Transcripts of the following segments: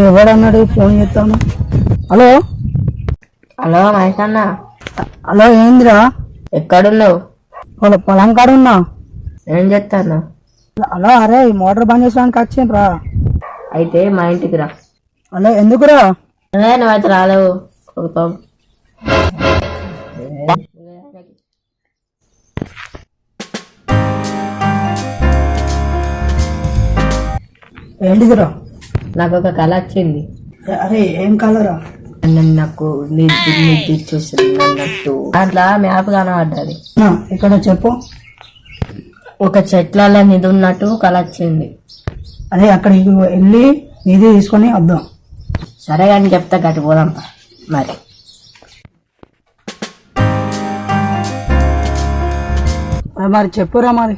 ఎవడన్నాడు phone చేస్తాను? Hello hello Mahesh అన్న. Hello ఏందిరా? ఎక్కడున్నావు? పొలం కాడ ఉన్నా. ఏం చెప్తాను? హలో అరే మోటార్ బంద్ చేసడానికి వచ్చిండ్రు రా. అయితే మా ఇంటికి రా. హలో ఎందుకురా? నువ్వైతే రాలేవు. ఏంటిదిరా? నాకు ఒక కళ వచ్చింది. అరే ఏం కలరా? నాకు నిద్ర చూస్తుంది అన్నట్టు. దాంట్లో మ్యాప్ కనబడ్డది. ఇక్కడ చెప్పు. ఒక చెట్ల నిధి ఉన్నట్టు కళ వచ్చింది. అరే అక్కడికి వెళ్ళి నిధి తీసుకొని వద్దాం. సరే కానీ చెప్తా గట్టి పోదాం మరి. మరి చెప్పురా మరి.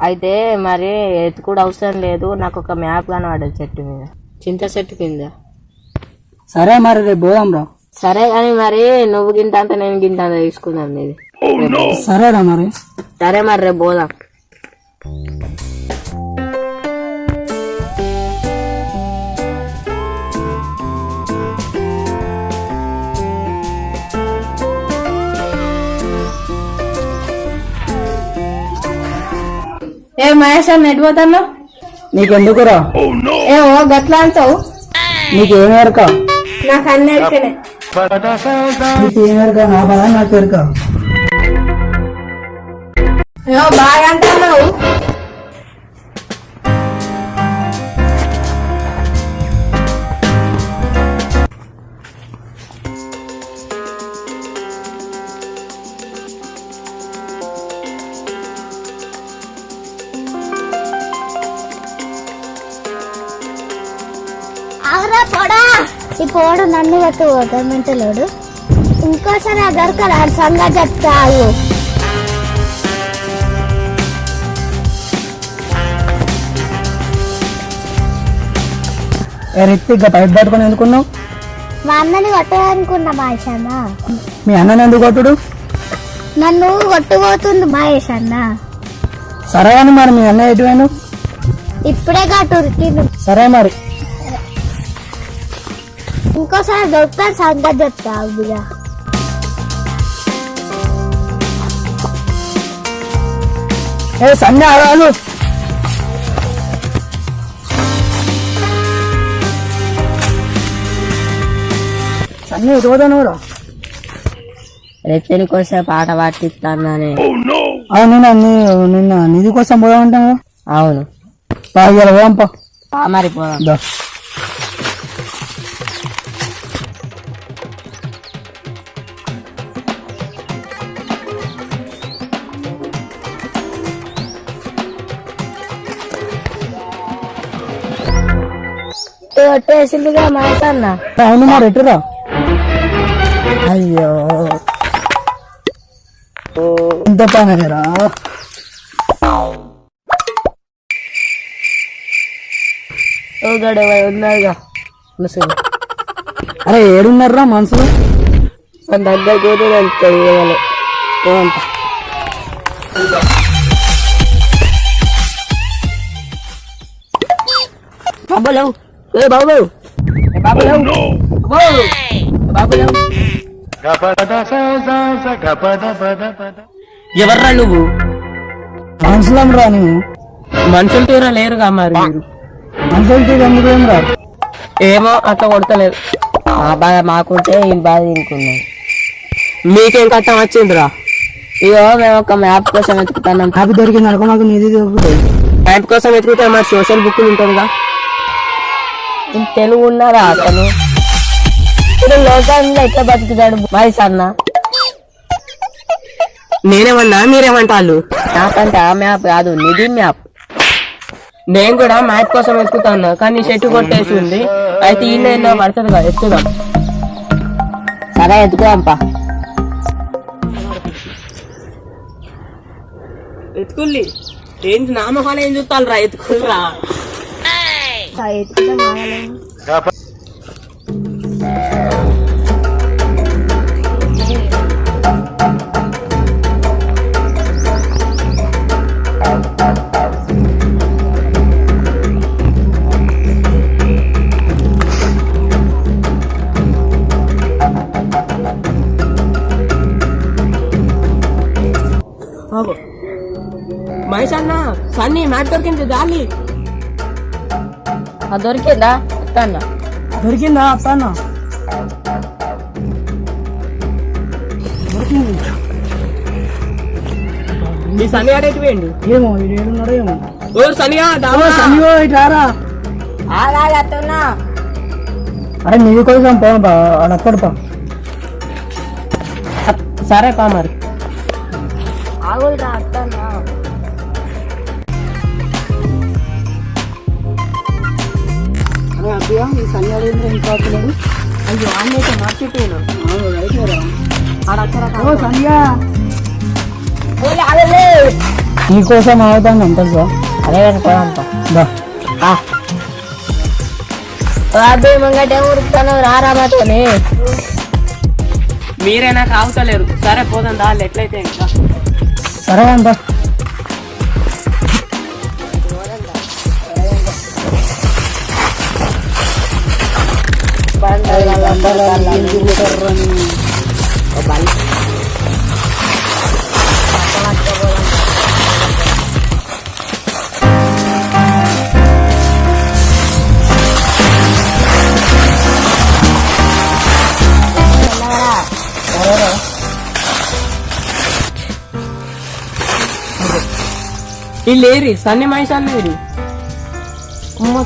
అయితే మరి ఎత్తుకుడు అవసరం లేదు, నాకు ఒక మ్యాప్ కనబడ్డది చెట్టు మీద, చింత చెట్టు కింద. సరే మరి రేపు పోదాం రా. సరే కానీ మరి నువ్వు గింత అంత నేను గింత అంత తీసుకుందాం ఇది. సరేరా మరి. సరే మరి రేపు పోదాం. ఏ మహేష్ అన్న ఎటు పోతాను? నీకెందుకురా? ఏమో గట్లా అంటావు. నీకేమెరక? నాకు అన్ని ఎరకనే. నీకేమెరక? నా బాధ నాకు ఎరక. ఏమో బాగా అంటున్నావు. అవరా పోడా, ఈ పోడు నన్ను కట్టు గవర్నమెంట్ లోడు. ఇంకోసారి ఆ దొరకదు సంగతి చెప్తావు. రిత్తిగా పైప్ పట్టుకొని ఎందుకున్నావు? మా అన్నని కొట్టాలనుకున్నా మహేష్ అన్న. మీ అన్నని ఎందుకు కొట్టుడు? నన్ను కొట్టుకోతుంది మహేష్ అన్న. సరే అని మరి మీ అన్న ఎటువైనా ఇప్పుడే కట్టు. సరే మరి. ఇంకోసారి దొరుకుతాను సంగతి చెప్తావు బిగా. ఏ సన్న ఆడాలు. సన్న ఎటుపోతాను రా? రెత్తని కోసం పాట పాటిస్తానని. నిన్న నిధి కోసం పోదామంటాను. అవును పోదాంపా. మరి పోదాం. కొట్టేసిందిగా మహేష్ అన్న. అవును మరి ఎటురా? అయ్యో ఇంత పనరా? ఉన్నాడుగా ముసుగు. అరే ఏడున్నారా మనుషులు? దగ్గర కూతురు బాబులేవు. బాబు ఎవర్రా నువ్వు? మనుషులం రా. నువ్వు మనుషులు తీరా లేరుగా మరి మీరు. మనుషులు తీరు ఎందుకు ఏం రా? ఏమో అట్లా కొడతలేదు. మా బాధ మాకుంటే ఈ బాధ ఇంకున్నాయి. మీకేం కట్టం వచ్చిందిరా? ఇగో మేము ఒక మ్యాప్ కోసం వెతుకుతున్నాం. మ్యాప్ దొరికింది అనుకో, మాకు నిధి దొరుకుతుంది. మ్యాప్ కోసం వెతుకుతే మరి సోషల్ బుక్ ఉంటుందిగా. తెలుగు ఉన్నారా అసలు? ఇప్పుడు లోకంలో ఎట్లా బతుకుతాడు మహేష్ అన్న? నేనేమన్నా మీరేమంటారు? నాకంటే ఆ మ్యాప్ కాదు, నిధి మ్యాప్. నేను కూడా మ్యాప్ కోసం వెతుకుతాను, కానీ చెట్టు కొట్టేసి ఉంది. అయితే ఈ ఎన్నో పడుతుంది కదా, ఎత్తుదాం. సరే ఎత్తుకోదాంపా. ఎత్తుకుల్లి ఏంటి నామకాలు ఏం చూస్తాను రా? ఎత్తుకురా. మహేష్ అన్న సన్నీ మ్యాట్ దొరికింది దాన్ని దొరికిందా అన్న దొరికిందా అత్త అన్న దొరికింది మీ సన్నీ ఆడేటి వేయండి ఏమో ఇది ఏడున్నాడో ఏమో ఓ సనియా సనియో ఇటారా అత్తన్నా అరే నీది కోసం పో అక్కడ పా సరే పా మరి ఆగులరా అత్తన్నా అరే అబ్బియా ఈ సని అడిగింది ఇంకా వస్తున్నాడు అయ్యో అన్నైతే మర్చిపోయాను ఓ సనియా నీకోసం అవుతాను అంత సార్ అదే అనుకోంతా దా అబ్బాయి మంగటే ఉరుకుతాను రారామాతోని మీరే నాకు అవసలేరు సరే పోదాం దాళ్ళు ఎట్లయితే ఇంకా సరే అంత వీళ్ళు ఏరి సన్ని మహేష్ అన్న ఏరి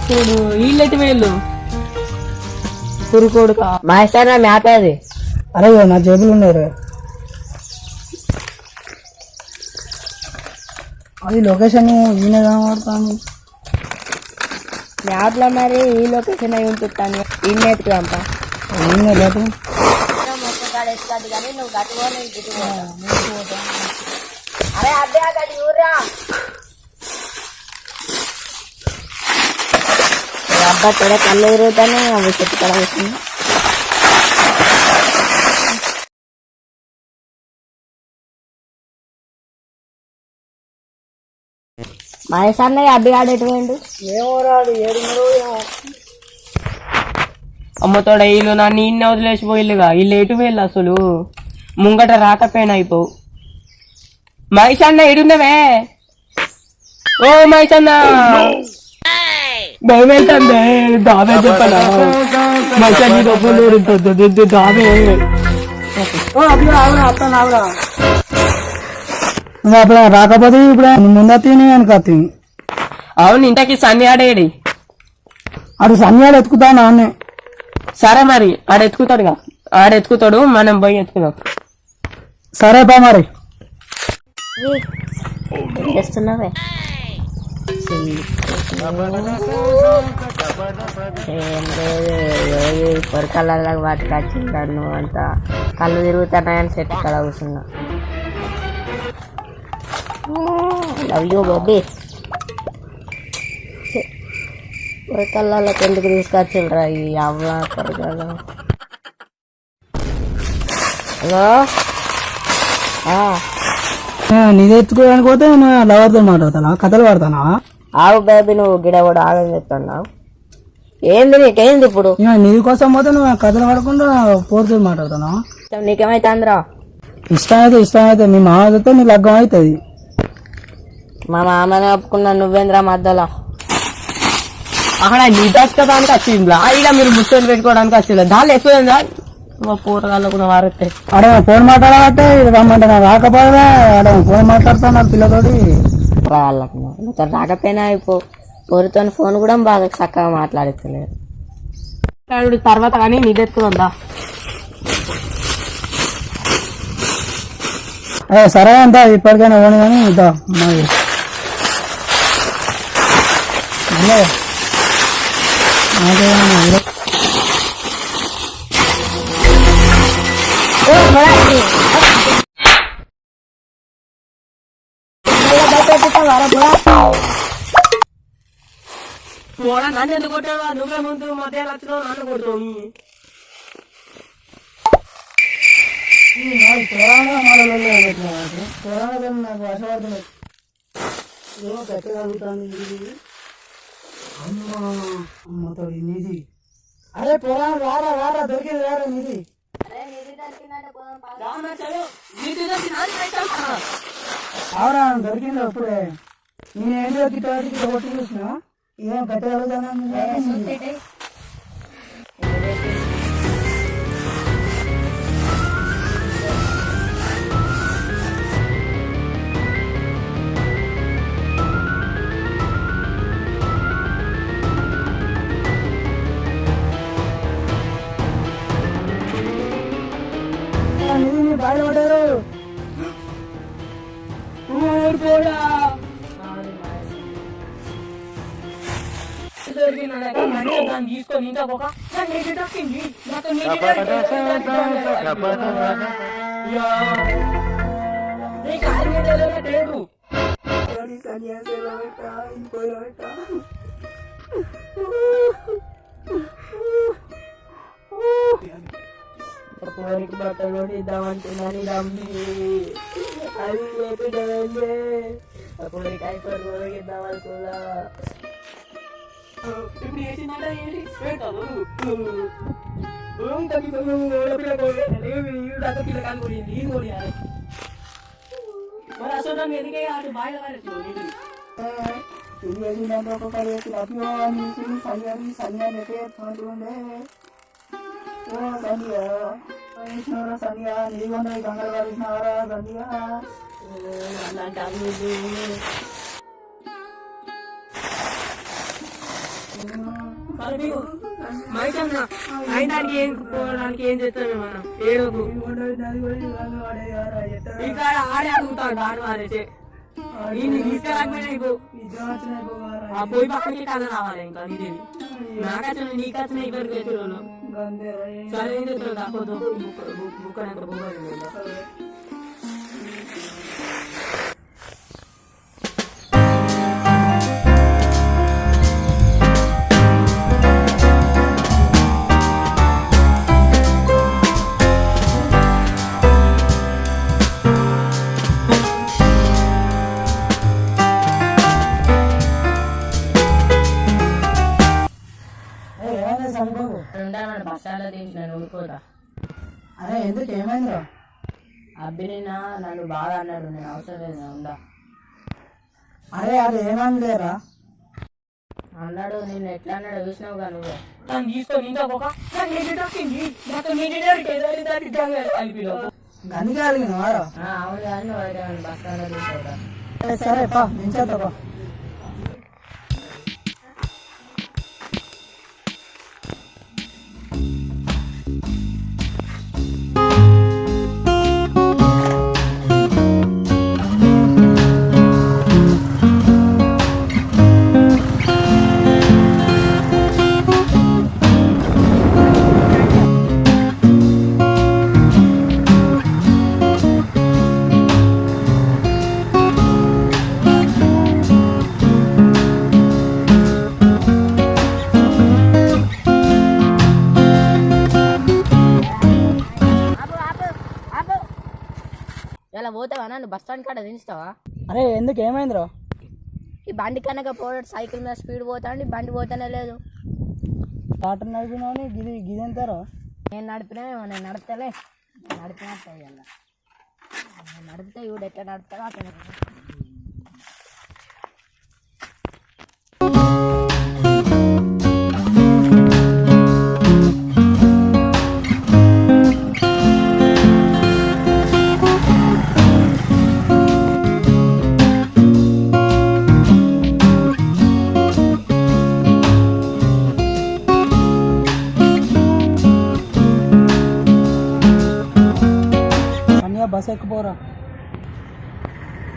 చూడు వీళ్ళైతే వీళ్ళు పురుకోడు మహేశ్వర మ్యాప్ అది అరే నా జేబులు ఉన్నారు అది లొకేషన్ ఈయన కనబడతాను మ్యాప్ లో మరి ఈ లొకేషన్ అయి ఉంచుతాను ఇన్నేటికి పంప ఈయన లేదు అరే అదే అక్కడి ఊరా అబ్బా తొడ కళ్ళు ఎరుగుతానే అవి చెట్టు కడ వస్తుంది మహేష్ అన్నయ్య అబ్బి ఆడేటువంటి ఏమో రాడు ఏడున్నారో ఏమో అమ్మతోడ వీళ్ళు నన్ను ఇన్ని వదిలేసిపోయిల్లుగా వీళ్ళు ఎటు వీళ్ళు అసలు ముంగట రాకపోయినా అయిపోవు మహేష్ అన్న ఎడున్నవే ఓ మహేష్ అన్న భయం అవుతుంది దాబే చెప్పనా మహేష్ అన్న డబ్బులు దాబే ఓ అబ్బా ఆవురా అత్తాను ఆవురా నువ్వు అప్పుడు రాకపోతే ఇప్పుడు ముందు తిని వెనక తిని అవును ఇంతకి సన్ని ఆడేడి అటు సన్యాలు ఎత్తుకుతా నాన్నే సరే మరి ఆడెత్తుకుతాడుగా ఆడెత్తుకుతాడు మనం పోయి ఎత్తుకుదాం సరే పా మరి చేస్తున్నావే ఏం లేదు పొరకల్లా వాటికి వచ్చింటాడు నువ్వు అంతా కళ్ళు తిరుగుతున్నాయని చెట్టు కళ కూర్చున్నా లవ్ యూ బాబీ పొరకల్లాకి ఎందుకు తీసుకొచ్చిండ్రా ఈ అవ్వ పొరకలు హలో నీది ఎత్తుకోవడానికి పోతే లవర్తో మాట్లాడతానా కథలు పడతానా ఆవు బేబీ నువ్వు గిడ కూడా ఆగని చెప్తున్నావు ఏంది నీకేంది ఇప్పుడు నీది కోసం పోతే నువ్వు కథలు పడకుండా పోరుతో మాట్లాడతానా నీకేమైతే అందరా ఇష్టం అయితే మీ మామ చెప్తే నీ లగ్గం అవుతుంది మా మామనే ఒప్పుకున్నా నువ్వేంద్రా మధ్యలో అక్కడ నిదానికి వచ్చింది ఇక మీరు ముచ్చలు పెట్టుకోవడానికి వచ్చింది దాన్ని ఎక్కువ పూరగాళ్ళు కూడా వారెత్తే అడే ఫోన్ మాట్లాడాలంటే రమ్మంటే నాకు రాకపోతే అడే ఫోన్ మాట్లాడతా నా పిల్లతోటి వాళ్ళకి నాతో రాకపోయినా పొరుతో ఫోన్ కూడా బాగా చక్కగా మాట్లాడుతున్నారు తర్వాత కానీ నిదెత్తుకుందా సరే అంతా ఇప్పటికైనా పోనీ కానీ ఇద్దా మరి నన్ను ఎందుకు కొట్టావా నువ్వే ముందు మధ్య వచ్చినావు నన్ను కొడుతావు నాకు ఆశపడుతున్నాయి అమ్మతో నిధి అరే పోరా రారా దొరికింది రారా నిధి అవురా దొరికింది అప్పుడే నేనేంటో గిట్ట కొట్టి చూసిన ఏం గట్టిగా బాగా పడ్డారు తీసుకొని పోరికి బట్టలు ఇద్దామంటే నన్ను నమ్మి అది లేకుండా పోరికి అయిపోయి పోరికి ఇద్దామనుకున్నా ఇప్పుడు వేసిందంటే ఏంటి పిల్లకాయలు కొడింది ఇది కొడియాలి మరి అసలు ఎందుకే అటు బాయిల ఇది వేసిందంటే ఒక్కొక్కరు వేసి అభిమాని సన్యాని సన్యాని ఎట్టుండే ఓ సన్యా వేసినవరా సన్యా నీకున్నాయి గంగలు వారిసినవరా సన్యా అలాంటి అభివృద్ధి అయినానికి ఏం పోవడానికి ఏం చేస్తామే మనం ఏడుపు ఇంకా ఆడే అడుగుతాడు ఆడు వారైతే తీసుకురాకపోయినా ఆ పోయి పక్కకి కథ రావాలి ఇంకా నీదేవి నాకచ్చిన నీకచ్చిన ఇద్దరికి వచ్చేవాళ్ళు సరే ఏం చెప్తారు కాకపోతే బుక్ బస్ స్టాండ్లో తీసి నేను ఊరుకోతా. అరే ఎందుకు ఏమైందిరా? అబ్బినా నన్ను బాగా అన్నాడు, నేను అవసరం లేదు ఉందా. అరే అది ఏమనలేరా అన్నాడు, నేను ఎట్లా అన్నాడు చూసినావుగా నువ్వు. గందిగా అడిగినవారా? అవును కానీ నువ్వు బస్ స్టాండ్లో తీసుకోవడం. సరే పా నించేద్దా. ఇలా పోతావా? నన్ను బస్ స్టాండ్ కాడ దించుతావా? అరే ఎందుకు ఏమైందిరా? ఈ బండి కనుక పోవడం సైకిల్ మీద స్పీడ్ పోతాండి, బండి పోతానే లేదు. టాటర్ నడిపినావు గిది ఎంతారా? నేను నడిపినేమో, నేను నడతలే, నడిపినట్టు అయ్యాల. నడిపితే ఇవిడు ఎట్లా నడుపుతారో అట్లా. బస్ ఎక్కిపోరా.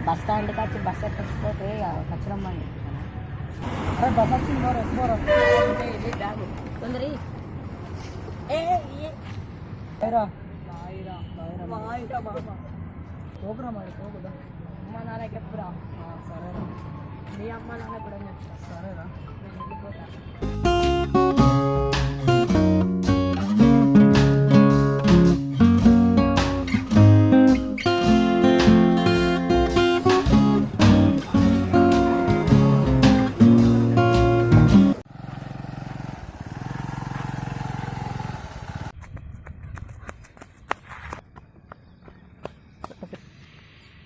బస్ స్టాండ్కి వచ్చి బస్ ఎక్కిపోతే ఖచ్చితంగా అరే బస్ వచ్చింది పోరా, ఎక్కిపోరా. తొందరి పోకురా మరి పోకుదా. అమ్మ నాన్నకి ఎప్పుడా? సరేరా. మీ అమ్మ నాన్న కూడా సరేరా నేను వెళ్ళిపోతా.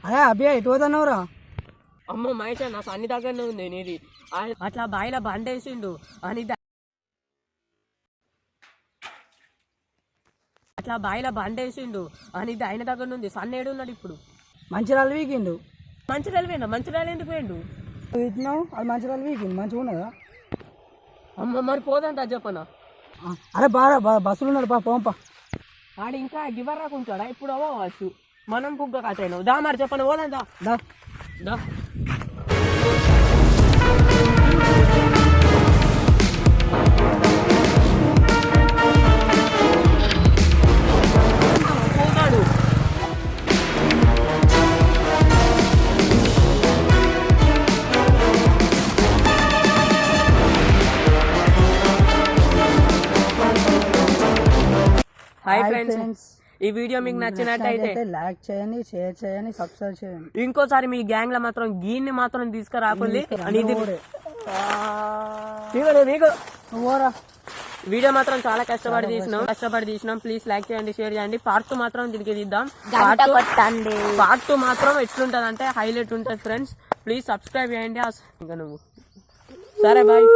అరే అభ్యా ఎటు పోతున్నావురా? అమ్మో మహేష్ నా సన్ని దగ్గరనే ఉంది నీది. అట్లా బాయిలో బండేసిండు అని అట్లా బాయిలో బండేసిండు అని ఆయన దగ్గర ఉంది. సన్నేడు ఉన్నాడు ఇప్పుడు. మంచిరాలు వీకిండు. మంచిర్యాల పోయినా? మంచిర్యాల ఎందుకు పోయిండు? ఇచ్చినావు అది మంచిరాలు వీకింది మంచిగా ఉన్నదా? అమ్మ మరి పోదంట చెప్పనా? అరే బస్సులు ఉన్నాడు పోంపా. ఆడు ఇంకా గివర్ రాకుంటాడా? ఇప్పుడు అవ్వచ్చు మనం బుగ్గ కట్టేను. దా మరి చెప్పను పోదంతా దా దా. పోతాడు. హాయ్ ఫ్రెండ్స్, ఈ వీడియో మీకు నచ్చినట్టయితే లైక్ చేయండి, షేర్ చేయండి, సబ్స్క్రైబ్ చేయండి. ఇంకోసారి మీ గ్యాంగ్ లో మాత్రం గీన్ని మాత్రం తీసుకురాకుంది. వీడియో మాత్రం చాలా కష్టపడి తీసినాం. ప్లీజ్ లైక్ చేయండి, షేర్ చేయండి. పార్ట్ 2 మాత్రం దీనికి తీద్దాం. పార్ట్ 2 మాత్రం ఎట్లుంటది అంటే హైలైట్ ఉంటుంది ఫ్రెండ్స్. ప్లీజ్ సబ్స్క్రైబ్ చేయండి. ఇంకా నువ్వు సరే బాయ్.